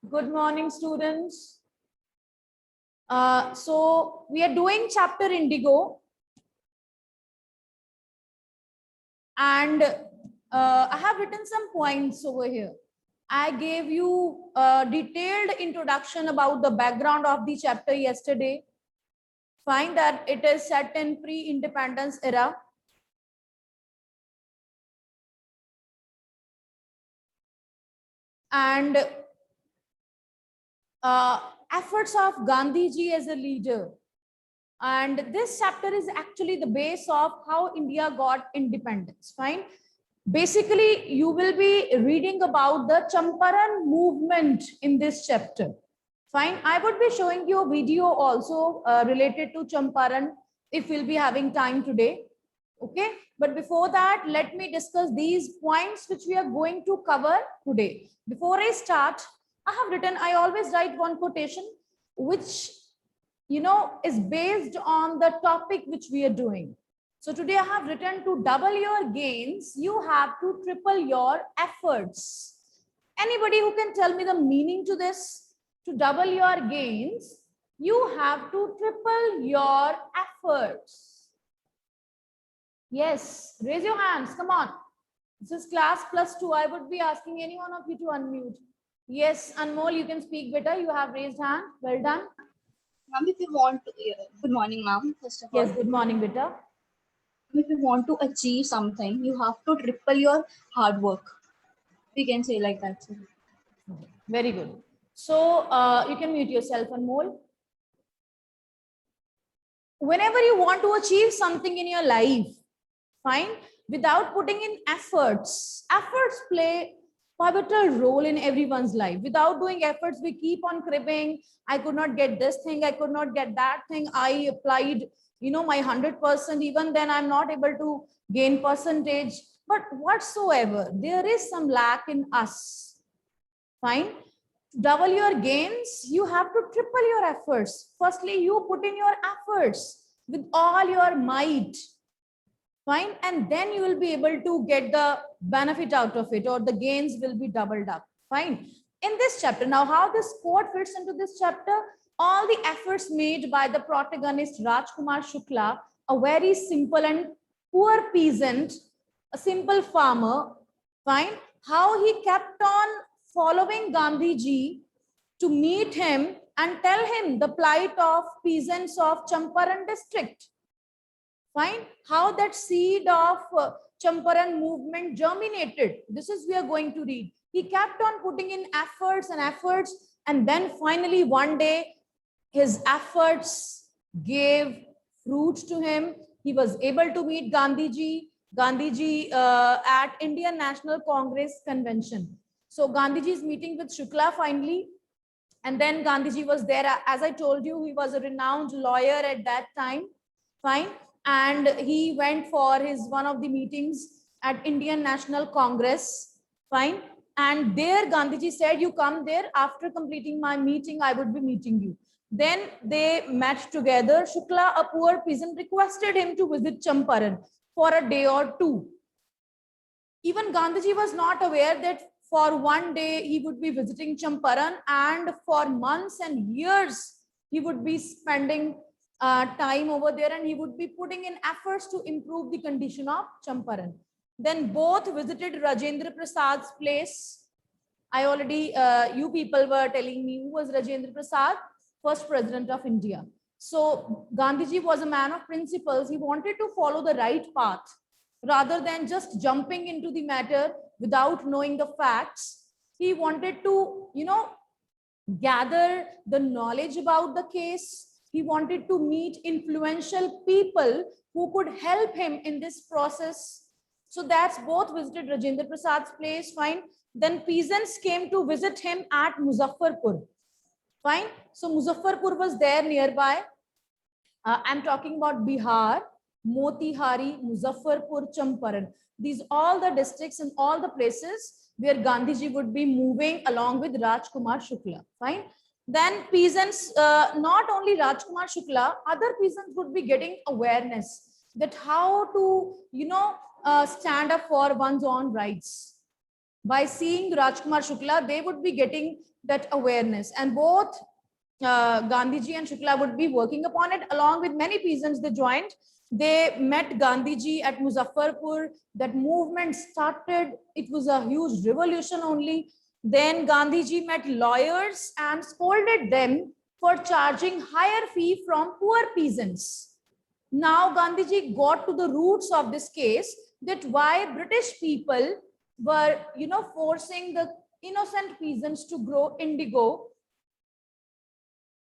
Good morning, students. So we are doing chapter Indigo, and I have written some points over here. I gave you a detailed introduction about the background of the chapter yesterday. Find that it is set in pre-independence era. And efforts of Gandhiji as a leader. And this chapter is actually the base of how India got independence. Fine. Basically, you will be reading about the Champaran movement in this chapter. Fine. I would be showing you a video also related to Champaran if we'll be having time today. Okay. But before that, let me discuss these points which we are going to cover today. Before I start, I have written, I always write one quotation which is based on the topic which we are doing. So today I have written, to double your gains, you have to triple your efforts. Anybody who can tell me the meaning to this? To double your gains, you have to triple your efforts. Yes, raise your hands. Come on. This is class +2. I would be asking any one of you to unmute. Yes, Anmol, you can speak better. You have raised hand. Well done. Ma'am, if you want to, good morning, ma'am. First of all, Yes, good morning, beta. if you want to achieve something, you have to triple your hard work. We can say like that. Sir. Very good. So you can mute yourself, Anmol. Whenever you want to achieve something in your life, fine, without putting in efforts play pivotal role in everyone's life. Without doing efforts, we keep on cribbing. I could not get this thing. I could not get that thing. I applied, my 100%. Even then, I'm not able to gain percentage. But whatsoever, there is some lack in us. Fine. To double your gains, you have to triple your efforts. Firstly, you put in your efforts with all your might. Fine. And then you will be able to get the benefit out of it, or the gains will be doubled up. Fine. In this chapter, now how this quote fits into this chapter, all the efforts made by the protagonist Rajkumar Shukla, a very simple and poor peasant, a simple farmer, fine, how he kept on following Gandhiji to meet him and tell him the plight of peasants of Champaran district. Fine. How that seed of Champaran movement germinated. This is we are going to read. He kept on putting in efforts and efforts, and then finally one day his efforts gave fruit to him. He was able to meet Gandhiji at Indian National Congress convention. So Gandhiji is meeting with Shukla finally, and then Gandhiji was there. As I told you, he was a renowned lawyer at that time. Fine. And he went for his one of the meetings at Indian National Congress. Fine. And there Gandhiji said, you come there, after completing my meeting, I would be meeting you. Then they met together. Shukla, a poor peasant, requested him to visit Champaran for a day or two. Even Gandhiji was not aware that for one day he would be visiting Champaran, and for months and years he would be spending time over there, and he would be putting in efforts to improve the condition of Champaran. Then both visited Rajendra Prasad's place. I already, you people were telling me who was Rajendra Prasad, first president of India. So Gandhiji was a man of principles. He wanted to follow the right path rather than just jumping into the matter without knowing the facts. He wanted to, gather the knowledge about the case. He wanted to meet influential people who could help him in this process. So that's both visited Rajendra Prasad's place. Fine. Then peasants came to visit him at Muzaffarpur. Fine. So Muzaffarpur was there nearby. I'm talking about Bihar, Motihari, Muzaffarpur, Champaran. These all the districts and all the places where Gandhiji would be moving along with Rajkumar Shukla. Fine. Then peasants, not only Rajkumar Shukla, other peasants would be getting awareness that how to, stand up for one's own rights. By seeing Rajkumar Shukla, they would be getting that awareness, and both Gandhiji and Shukla would be working upon it along with many peasants. They joined. They met Gandhiji at Muzaffarpur. That movement started. It was a huge revolution only. Then Gandhiji met lawyers and scolded them for charging higher fee from poor peasants. Now Gandhiji got to the roots of this case, that why British people were, forcing the innocent peasants to grow indigo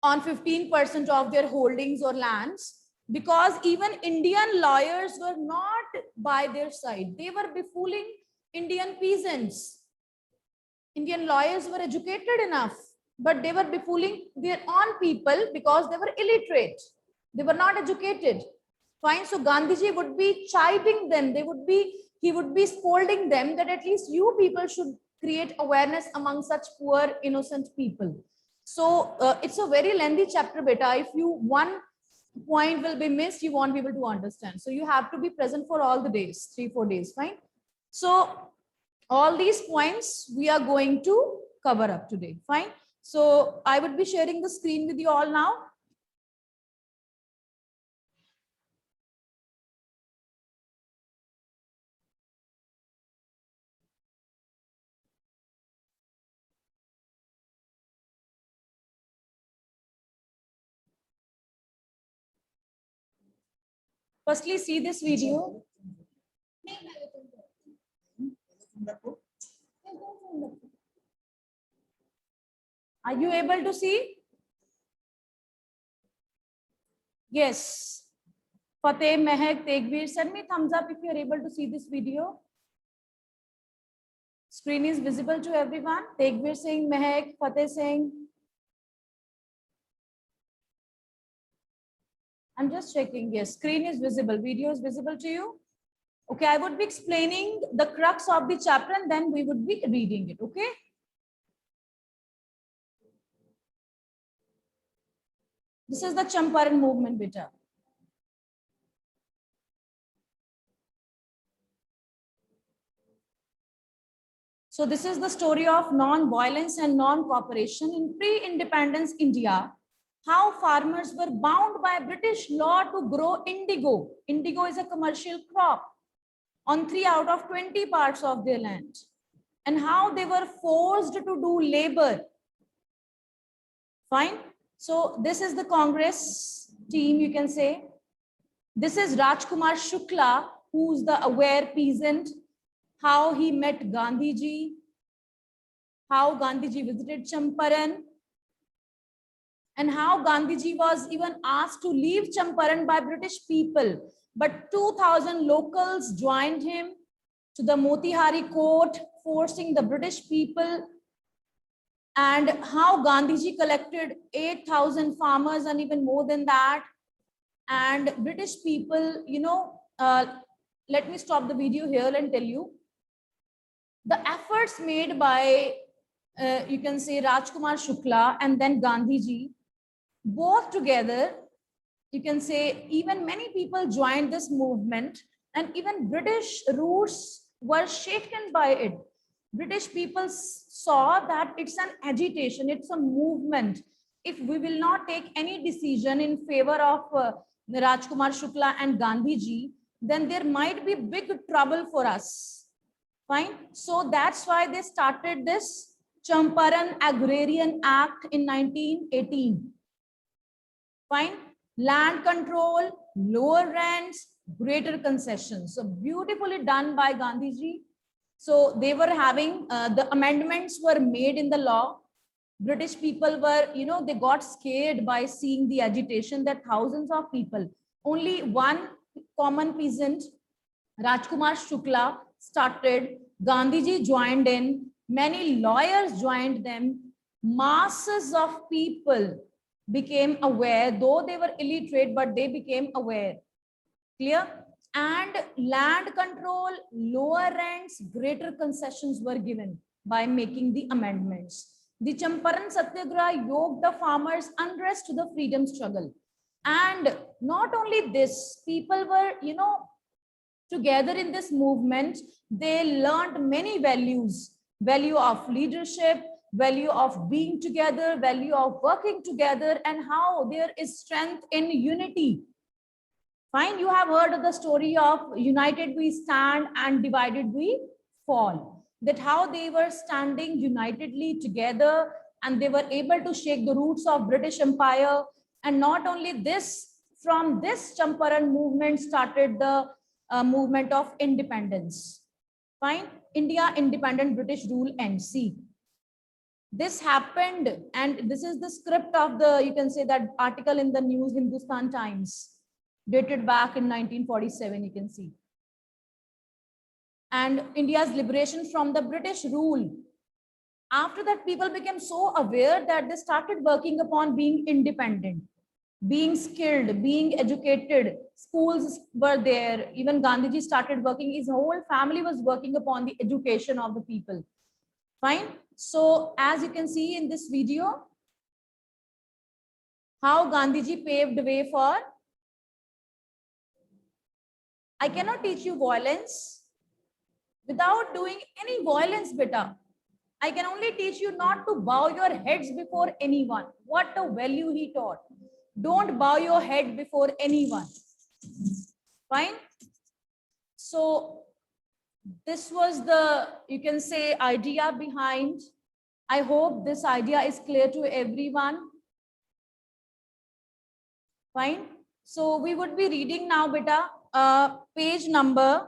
on 15% of their holdings or lands, because even Indian lawyers were not by their side. They were befooling Indian peasants. Indian lawyers were educated enough, but they were befooling their own people because they were illiterate. They were not educated. Fine. So Gandhiji would be chiding them. He would be scolding them that at least you people should create awareness among such poor, innocent people. So it's a very lengthy chapter, beta. If one point will be missed, you won't be able to understand. So you have to be present for all the days, 3-4 days. Fine. So all these points we are going to cover up today. Fine. So I would be sharing the screen with you all now. Firstly, see this video. Are you able to see? Yes. Fateh, Mehak, Tegbir, send me thumbs up if you are able to see this video. Screen is visible to everyone. Tegbir saying, Mehak, Fateh saying. I'm just checking. Yes, screen is visible. Video is visible to you. Okay, I would be explaining the crux of the chapter and then we would be reading it. Okay. This is the Champaran movement, beta. So this is the story of non-violence and non-cooperation in pre-independence India. How farmers were bound by British law to grow indigo. Indigo is a commercial crop on 3 out of 20 parts of their land. And how they were forced to do labor. Fine. So this is the Congress team, you can say. This is Rajkumar Shukla, who's the aware peasant, how he met Gandhiji, how Gandhiji visited Champaran, and how Gandhiji was even asked to leave Champaran by British people. But 2,000 locals joined him to the Motihari court, forcing the British people, and how Gandhiji collected 8,000 farmers and even more than that. And British people, let me stop the video here and tell you the efforts made by, you can say, Rajkumar Shukla and then Gandhiji, both together, you can say, even many people joined this movement, and even British roots were shaken by it. British people saw that it's an agitation, it's a movement. If we will not take any decision in favor of Rajkumar Shukla and Gandhiji, then there might be big trouble for us. Fine. So that's why they started this Champaran Agrarian Act in 1918. Fine. Land control, lower rents, greater concessions. So beautifully done by Gandhiji. So they were having, the amendments were made in the law. British people were, they got scared by seeing the agitation that thousands of people, only one common peasant, Rajkumar Shukla, started. Gandhiji joined in. Many lawyers joined them. Masses of people became aware, though they were illiterate, but they became aware. Clear? And land control, lower rents, greater concessions were given by making the amendments. The Champaran Satyagraha yoked the farmers' unrest to the freedom struggle. And not only this, people were, together in this movement, they learned many values. value of leadership, value of being together, value of working together, and how there is strength in unity. Fine, you have heard of the story of united we stand and divided we fall. That how they were standing unitedly together and they were able to shake the roots of British Empire. And not only this, from this Champaran movement started the movement of independence. Fine, India independent, British rule and see. This happened, and this is the script of the, you can say that article in the news Hindustan Times, dated back in 1947, you can see. And India's liberation from the British rule. After that, people became so aware that they started working upon being independent, being skilled, being educated. Schools were there. Even Gandhiji started working. His whole family was working upon the education of the people. Fine. So as you can see in this video, how Gandhiji paved the way for, I cannot teach you violence without doing any violence, beta. I can only teach you not to bow your heads before anyone. What a value he taught. Don't bow your head before anyone. Fine. So this was the, you can say, idea behind. I hope this idea is clear to everyone. Fine. So we would be reading now, beta, page number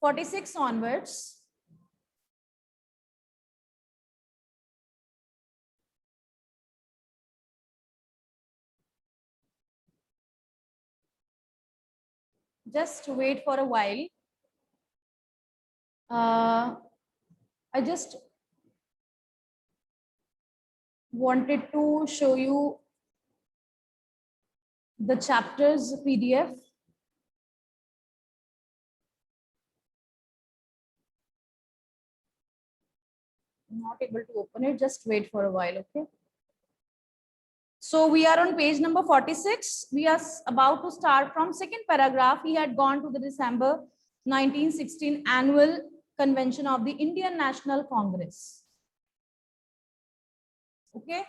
46 onwards. Just wait for a while. I just wanted to show you the chapters PDF. Not able to open it, just wait for a while, okay? So we are on page number 46. We are about to start from second paragraph. He had gone to the December 1916 annual convention of the Indian National Congress. Okay.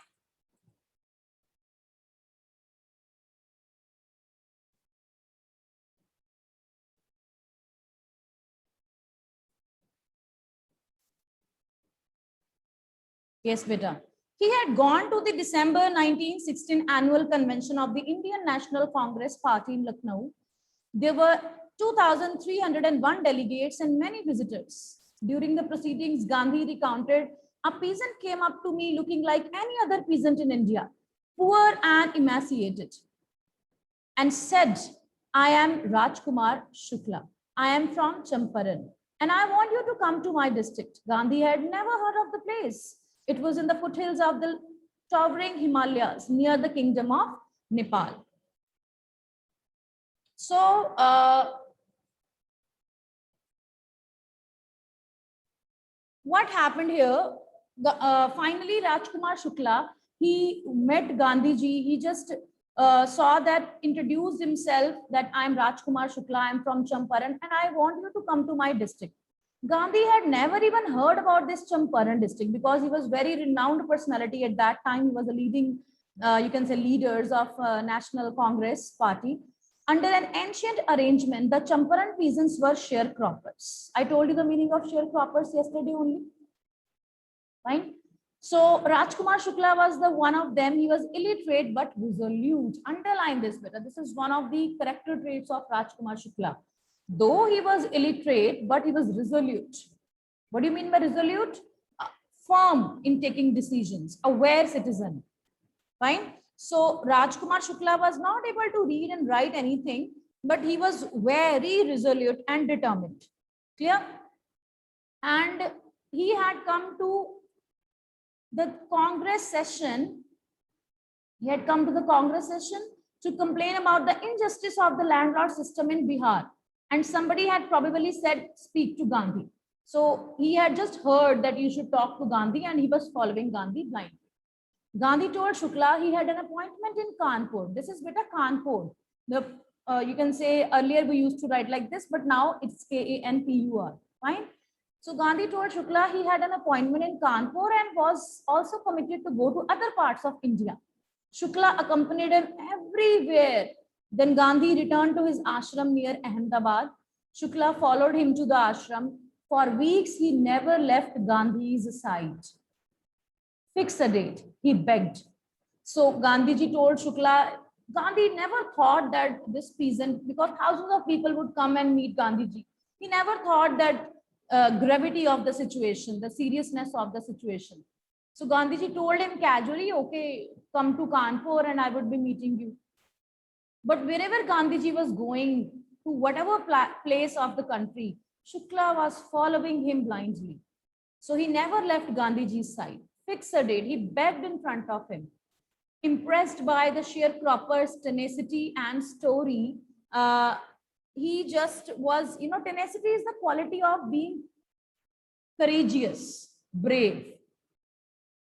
Yes, beta. He had gone to the December 1916 annual convention of the Indian National Congress Party in Lucknow. There were 2,301 delegates and many visitors. During the proceedings, Gandhi recounted, a peasant came up to me looking like any other peasant in India, poor and emaciated, and said, I am Rajkumar Shukla. I am from Champaran, and I want you to come to my district. Gandhi had never heard of the place. It was in the foothills of the towering Himalayas near the kingdom of Nepal. So, what happened here? Finally, Rajkumar Shukla, he met Gandhiji. He just saw that, introduced himself that I'm Rajkumar Shukla, I'm from Champaran, and I want you to come to my district. Gandhi had never even heard about this Champaran district because he was very renowned personality at that time. He was a leading, you can say, leaders of National Congress Party. Under an ancient arrangement, the Champaran peasants were sharecroppers. I told you the meaning of sharecroppers yesterday only. Fine. So Rajkumar Shukla was the one of them. He was illiterate but resolute. Underline this better. This is one of the character traits of Rajkumar Shukla. Though he was illiterate, but he was resolute. What do you mean by resolute? Firm in taking decisions, aware citizen. Fine. So Rajkumar Shukla was not able to read and write anything, but he was very resolute and determined. Clear? And he had come to the Congress session. He had come to the Congress session to complain about the injustice of the landlord system in Bihar. And somebody had probably said, speak to Gandhi. So he had just heard that you should talk to Gandhi, and he was following Gandhi blindly. Gandhi told Shukla he had an appointment in Kanpur. This is beta Kanpur, the you can say earlier we used to write like this, but now it's Kanpur. Fine. So Gandhi told Shukla he had an appointment in Kanpur and was also committed to go to other parts of India. Shukla accompanied him everywhere. Then Gandhi returned to his ashram near Ahmedabad. Shukla followed him to the ashram. For weeks, he never left Gandhi's side. Fix a date, he begged. So Gandhiji told Shukla, Gandhi never thought that this peasant, because thousands of people would come and meet Gandhiji. He never thought that gravity of the situation, the seriousness of the situation. So Gandhiji told him casually, okay, come to Kanpur and I would be meeting you. But wherever Gandhiji was going, to whatever place of the country, Shukla was following him blindly. So he never left Gandhiji's side. Fix a date, he begged in front of him. Impressed by the sharecropper's tenacity and story, he just was, tenacity is the quality of being courageous, brave.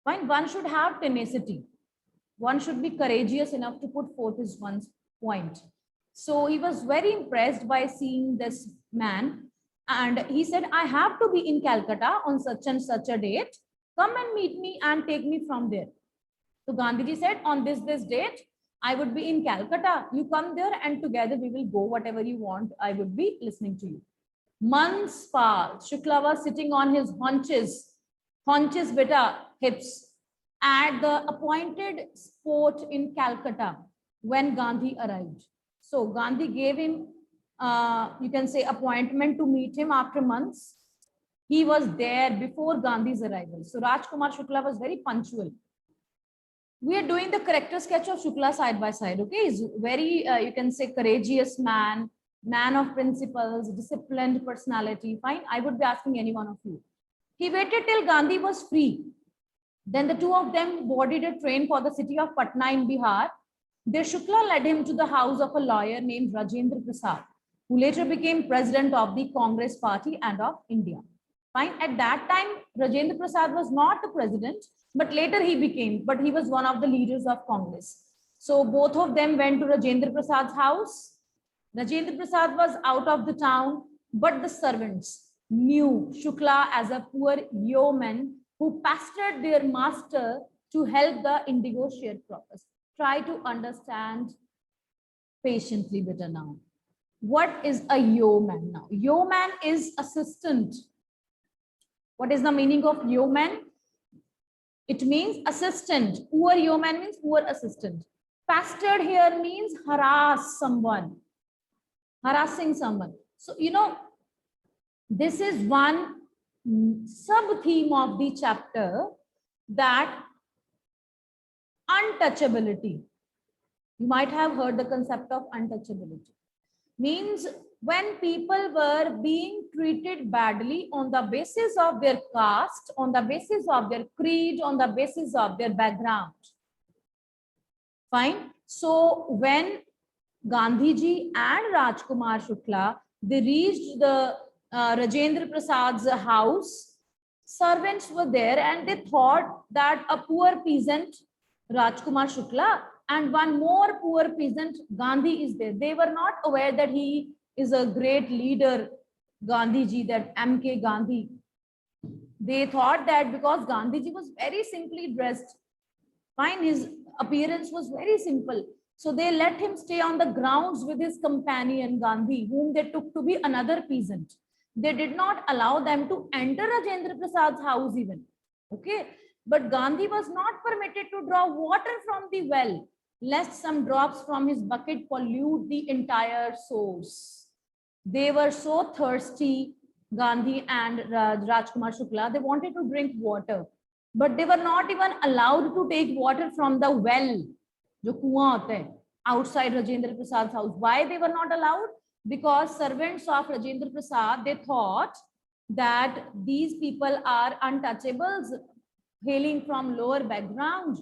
Fine, one should have tenacity. One should be courageous enough to put forth his one's point. So he was very impressed by seeing this man. And he said, I have to be in Calcutta on such and such a date. Come and meet me and take me from there. So Gandhiji said, on this date, I would be in Calcutta. You come there and together we will go whatever you want. I would be listening to you. Months passed. Shukla was sitting on his haunches beta, hips, at the appointed spot in Calcutta when Gandhi arrived. So Gandhi gave him, you can say, appointment to meet him after months. He was there before Gandhi's arrival. So Rajkumar Shukla was very punctual. We are doing the character sketch of Shukla side by side. Okay, he's very, you can say, courageous man of principles, disciplined personality. Fine, I would be asking any one of you. He waited till Gandhi was free. Then the two of them boarded a train for the city of Patna in Bihar. There Shukla led him to the house of a lawyer named Rajendra Prasad, who later became president of the Congress Party and of India. Fine. At that time, Rajendra Prasad was not the president, but later he became, but he was one of the leaders of Congress. So both of them went to Rajendra Prasad's house. Rajendra Prasad was out of the town, but the servants knew Shukla as a poor yeoman who pestered their master to help the indigo sharecroppers. Try to understand patiently better now. What is a yeoman now? Yeoman is assistant. What is the meaning of yeoman? It means assistant. Poor yeoman means poor assistant. Pestered here means harass someone, harassing someone. So, this is one sub-theme of the chapter, that untouchability. You might have heard the concept of untouchability. Means when people were being treated badly on the basis of their caste, on the basis of their creed, on the basis of their background. Fine. So when Gandhiji and Rajkumar Shukla, they reached the Rajendra Prasad's house, servants were there and they thought that a poor peasant, Rajkumar Shukla, and one more poor peasant, Gandhi, is there. They were not aware that he is a great leader, Gandhiji, that M.K. Gandhi. They thought that because Gandhiji was very simply dressed, fine, his appearance was very simple. So they let him stay on the grounds with his companion Gandhi, whom they took to be another peasant. They did not allow them to enter Rajendra Prasad's house even. Okay. But Gandhi was not permitted to draw water from the well, lest some drops from his bucket pollute the entire source. They were so thirsty, Gandhi and Rajkumar Shukla, they wanted to drink water, but they were not even allowed to take water from the well, jo kuan hota hai, outside Rajendra Prasad's house. Why they were not allowed? Because servants of Rajendra Prasad, they thought that these people are untouchables, hailing from lower background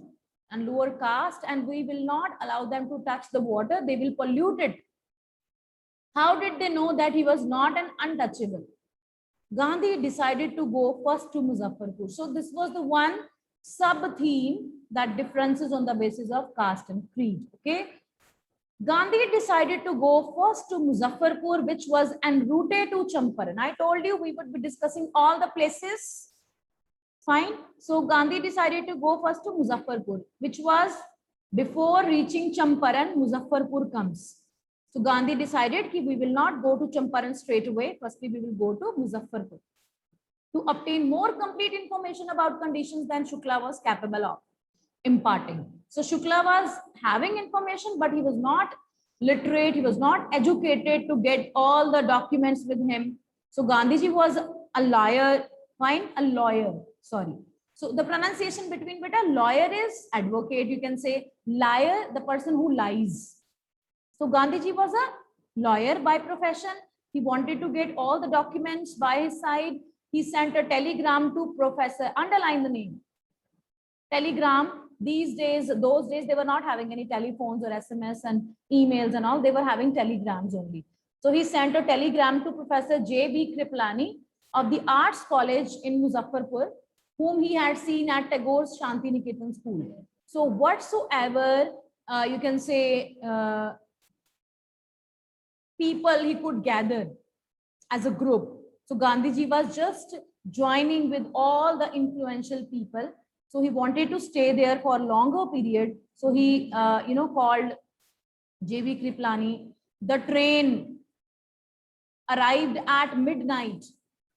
and lower caste, and we will not allow them to touch the water. They will pollute it. How did they know that he was not an untouchable? Gandhi decided to go first to Muzaffarpur. So this was the one sub-theme, that differences on the basis of caste and creed. Okay. Gandhi decided to go first to Muzaffarpur, which was en route to Champaran. I told you we would be discussing all the places. Fine. So Gandhi decided to go first to Muzaffarpur, which was before reaching Champaran, Muzaffarpur comes. So Gandhi decided that we will not go to Champaran straight away. Firstly, we will go to Muzaffarpur to obtain more complete information about conditions than Shukla was capable of imparting. So Shukla was having information, but he was not literate, he was not educated to get all the documents with him. So Gandhiji was a lawyer, fine, a lawyer, sorry. So the pronunciation between beta, lawyer is advocate, you can say liar, the person who lies. So Gandhiji was a lawyer by profession. He wanted to get all the documents by his side. He sent a telegram to Professor, underline the name, telegram. These days, those days, they were not having any telephones or SMS and emails and all. They were having telegrams only. So he sent a telegram to Professor J.B. Kriplani of the Arts College in Muzaffarpur, whom he had seen at Tagore's Shanti Niketan school. So whatsoever you can say people he could gather as a group. So Gandhiji was just joining with all the influential people. So he wanted to stay there for a longer period. So he, called J.B. Kriplani. The train arrived at midnight.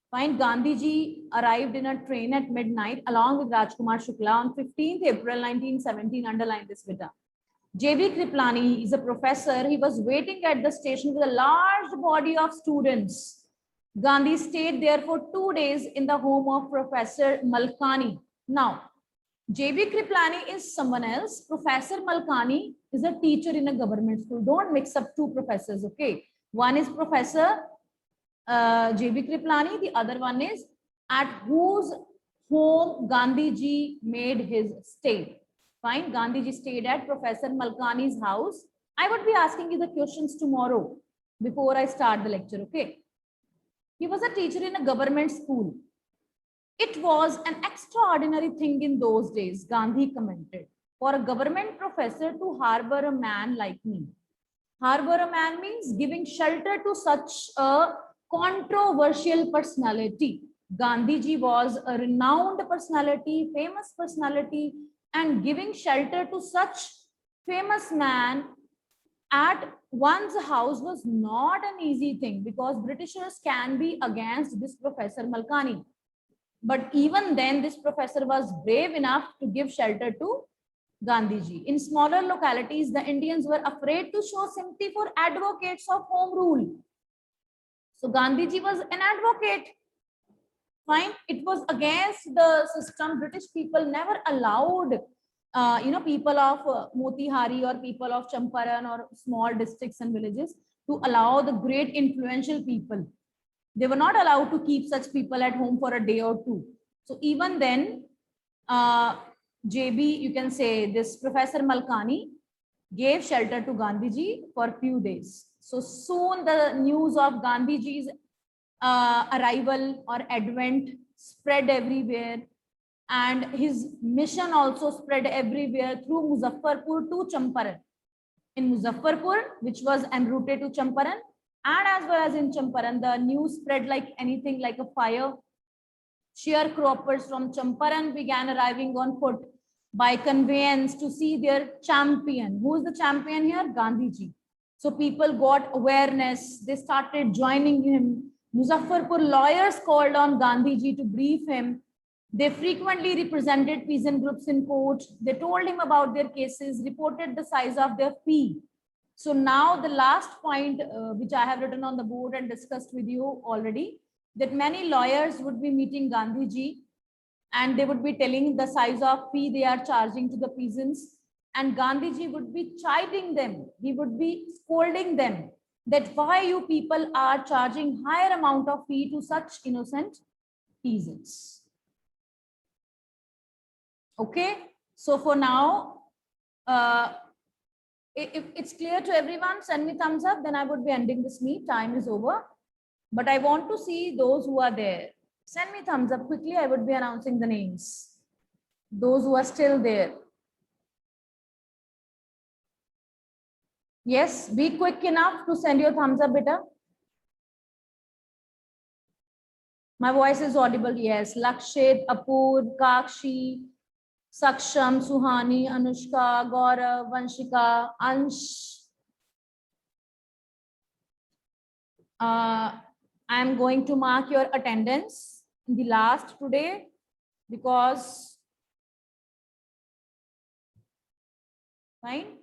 Fine, Gandhiji arrived in a train at midnight along with Rajkumar Shukla on 15th April 1917. Underline this, beta. J.B. Kriplani is a professor. He was waiting at the station with a large body of students. Gandhi stayed there for 2 days in the home of Professor Malkani. Now, J.B. Kriplani is someone else. Professor Malkani is a teacher in a government school. Don't mix up two professors, okay? One is Professor J.B. Kriplani. The other one is at whose home Gandhiji made his stay. Fine, Gandhiji stayed at Professor Malkani's house. I would be asking you the questions tomorrow before I start the lecture, okay? He was a teacher in a government school. It was an extraordinary thing in those days, Gandhi commented, for a government professor to harbor a man like me. Harbor a man means giving shelter to such a controversial personality. Gandhiji was a renowned personality, famous personality, and giving shelter to such famous man at one's house was not an easy thing, because Britishers can be against this Professor Malkani. But even then, this professor was brave enough to give shelter to Gandhiji. In smaller localities, the Indians were afraid to show sympathy for advocates of home rule. So Gandhiji was an advocate. Fine, it was against the system. British people never allowed, people of Motihari or people of Champaran or small districts and villages to allow the great influential people. They were not allowed to keep such people at home for a day or two. So even then, JB, you can say this Professor Malkani gave shelter to Gandhiji for a few days. So soon the news of Gandhiji's arrival or advent spread everywhere, and his mission also spread everywhere through Muzaffarpur to Champaran. In Muzaffarpur, which was en route to Champaran, and as well as in Champaran, the news spread like anything, like a fire. Sharecroppers from Champaran began arriving on foot by conveyance to see their champion. Who is the champion here? Gandhiji. So people got awareness. They started joining him. Muzaffarpur lawyers called on Gandhiji to brief him. They frequently represented peasant groups in court. They told him about their cases, reported the size of their fee. So now the last point, which I have written on the board and discussed with you already, that many lawyers would be meeting Gandhiji and they would be telling the size of fee they are charging to the peasants. And Gandhiji would be chiding them. He would be scolding them that why you people are charging higher amount of fee to such innocent peasants. Okay, so for now, if it's clear to everyone, send me thumbs up, then I would be ending this meet. Time is over, but I want to see those who are there. Send me thumbs up quickly. I would be announcing the names. Those who are still there. Yes, be quick enough to send your thumbs up, beta. My voice is audible. Yes. Lakshit, Apur, Kakshi, Saksham, Suhani, Anushka, Gaurav, Vanshika, Ansh. I'm going to mark your attendance in the last today because fine.